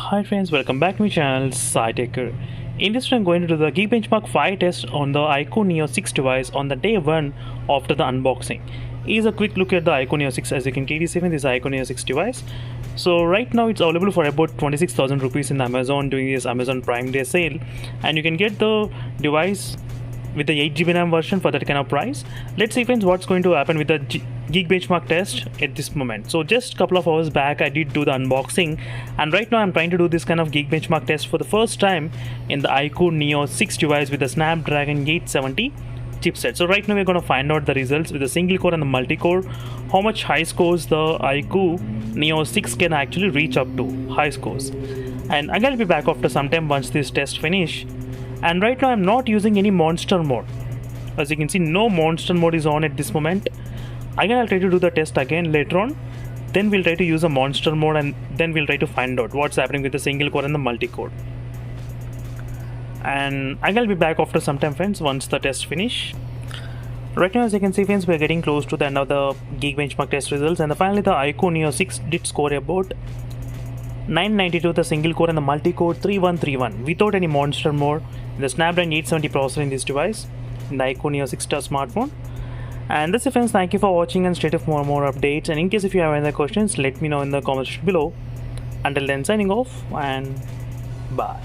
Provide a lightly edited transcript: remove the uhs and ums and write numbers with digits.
Hi friends, welcome back to my channel SciTaker. In this video I'm going to do the GeekBench Mark 5 test on the iQOO Neo 6 device on the day 1 after the unboxing. Here's a quick look at the iQOO Neo 6. As you can clearly see in this iQOO Neo 6 device. So right now it's available for about 26,000 rupees in Amazon during this Amazon Prime Day sale, and you can get the device with the 8GB RAM version for that kind of price. Let's see friends what's going to happen with the Geekbench Mark test at this moment. So just a couple of hours back I did do the unboxing, and right now I'm trying to do this kind of Geekbench Mark test for the first time in the iQOO Neo 6 device with the Snapdragon 870 chipset. So right now we're going to find out the results with the single core and the multi-core, how much high scores the iQOO Neo 6 can actually reach up to, high scores. And I'm going to be back after some time once this test finish. And right now I'm not using any monster mode. As you can see, no monster mode is on at this moment. Again I'll try to do the test again later on. Then we'll try to use a monster mode, and then we'll try to find out what's happening with the single core and the multi-core. And I'll be back after some time friends once the test finish. Right now as you can see friends, we're getting close to the end of the Geekbench Mark test results, and finally the iQOO Neo 6 did score about 992 the single core and the multi-core 3131 without any monster mode in the Snapdragon 870 processor in this device in the iQOO Neo 6 smartphone. And that's it friends, thank you for watching and stay tuned for more updates, and in case if you have any other questions let me know in the comment section below. Until then, signing off and bye.